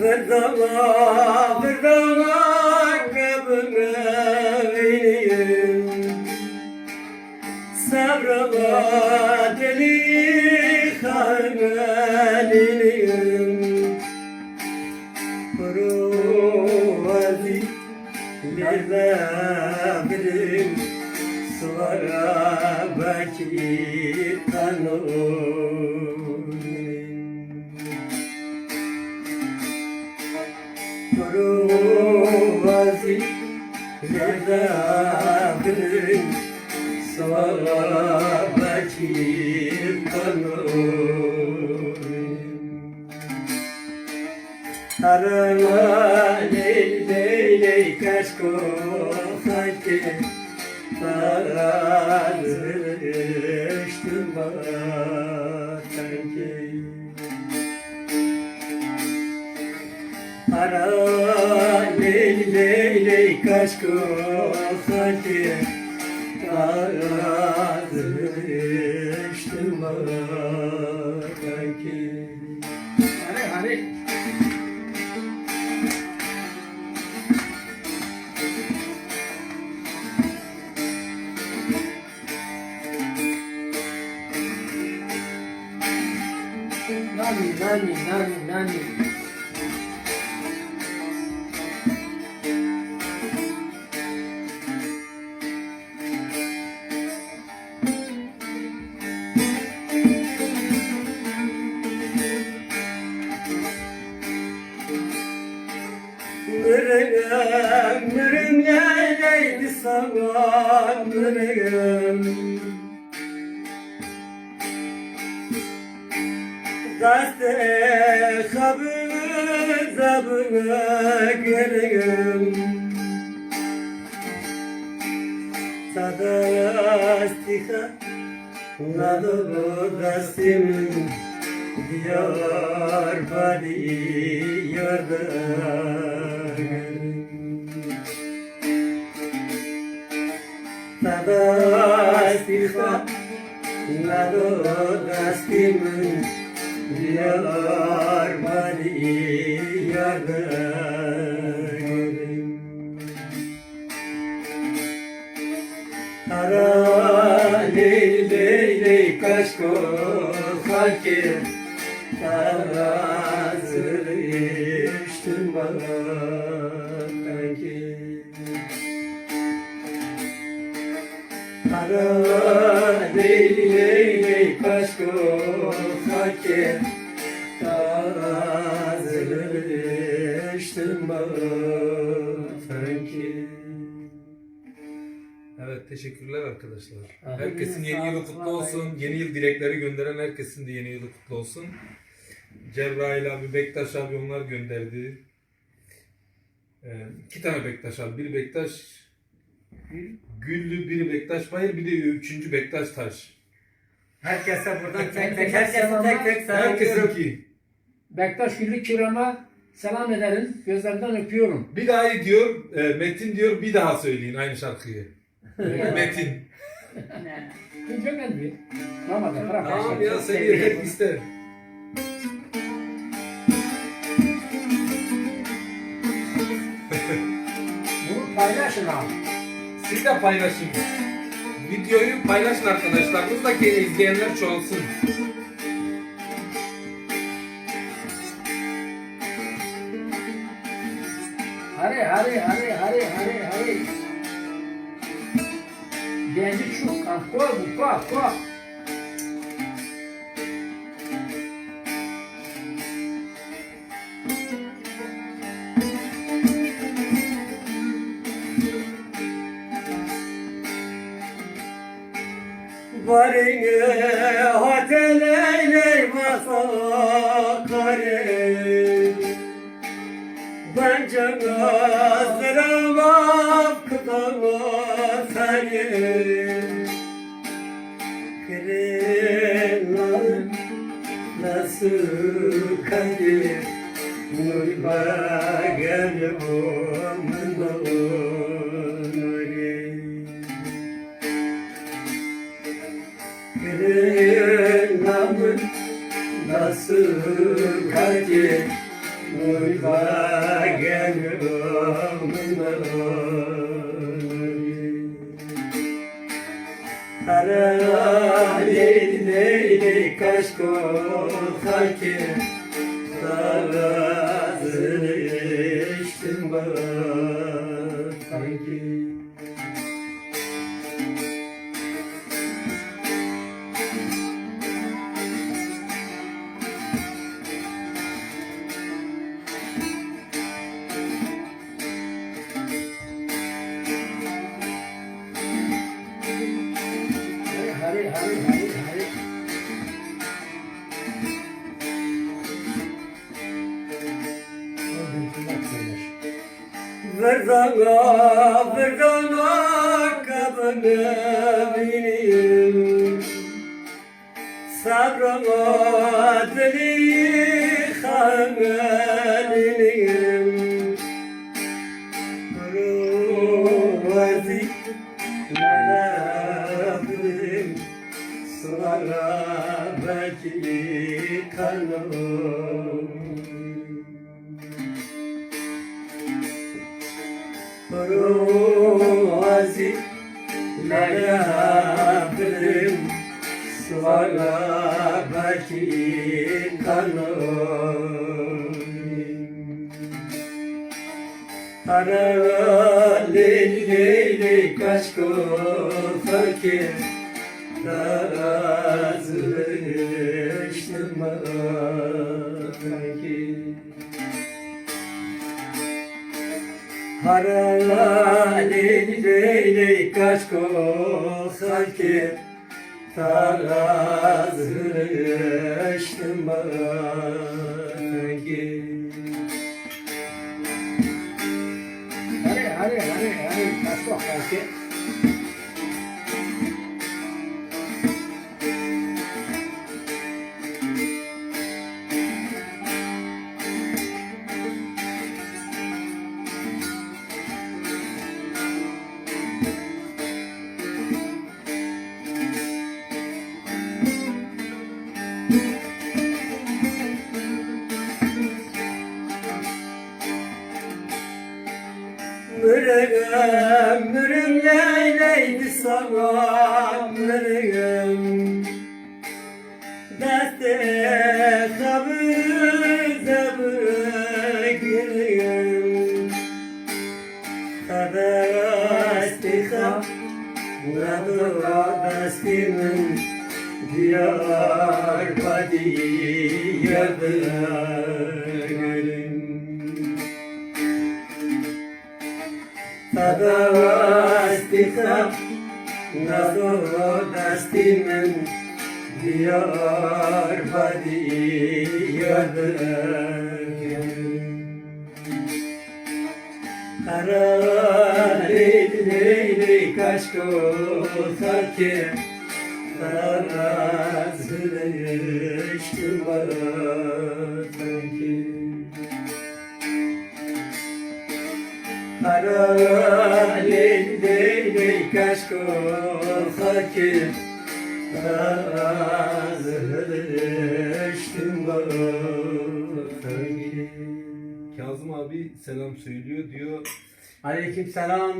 Verdama kabına ineyim, sabrama deli kanına ineyim. Kuru vazi lezabirim, suara baki kanun. Kuru vazi lezabirim, suara baki kanun. Arama leyley kaşko sanki sarılıştım sanki. Arama leyley kaşko sanki sarılıştım sanki. Hadi. Nani. Mürüm neyleydi sana mürüm. Gazete kabını zabını görüm. Sadastika nalı dasimin diyar bari yardım. Sadastika nalı dasimin diyar bari yardım. Ara leyley kaşko fakir tarazıştım bana sanki. Ara leyley kaşko fakir tarazıştım bana sanki. Evet, teşekkürler arkadaşlar. Herkesin yeni yılı kutlu olsun. Yeni yıl dilekleri gönderen herkesin de yeni yılı kutlu olsun. Cebrail abi, Bektaş abi onlar gönderdi. 2 tane Bektaş abi. Biri Bektaş Güllü, biri Bektaş Bayır, bir de 3. Bektaş Taş. Herkese buradan tek tek selamlıyorum. Herkesinki. Bektaş Güllü Kiram'a selam ederim. Gözlerinden öpüyorum. Bir daha diyor, Metin diyor, bir daha söyleyin aynı şarkıyı. Metin. Çok önemli. Tamam bırak. Tamam ya, seni yeter ister. Bunu paylaşın abi. Siz de paylaşın. Videoyu paylaşın arkadaşlarınızla ki izleyenler çoğalsın. Hadi. Genci çok. Koy. Varine hateleyle masakare, ben canazırım afkıdama seni. Kırılan nasıl kadir, nurba gelbomın nuri. Kırılan nasıl kadir, Uyla geliyorum Ara leyli leyli kaşko sanki Sarazını içtim bana sanki Hari hari hari hari. Verdana kabını bileyim Sabrama dili hameliyim Vazi Nalabim Suara belki kanım Ruzi Nalabim Suara belki kanım Ara leyli leyli kaşko fakir Darazı içtim fakir Ara leyli leyli kaşko fakir Darazı içtim fakir Hari hari hari hari. Kaçma kaçma. Mürüm leyleydi sana mürüm Deste kabı zabı girüm Kadasti kab Nadı dastimin Diyar badi yardım Tadastika Nazo dastimen Diyar badi yardım Ara leyli leyli kaşko fakir Tarazını içtim bana sanki Ara leyli leyli kaşko fakir Tarazını içtim bana sanki Kazım abi selam söylüyor diyor. Aleyküm selam.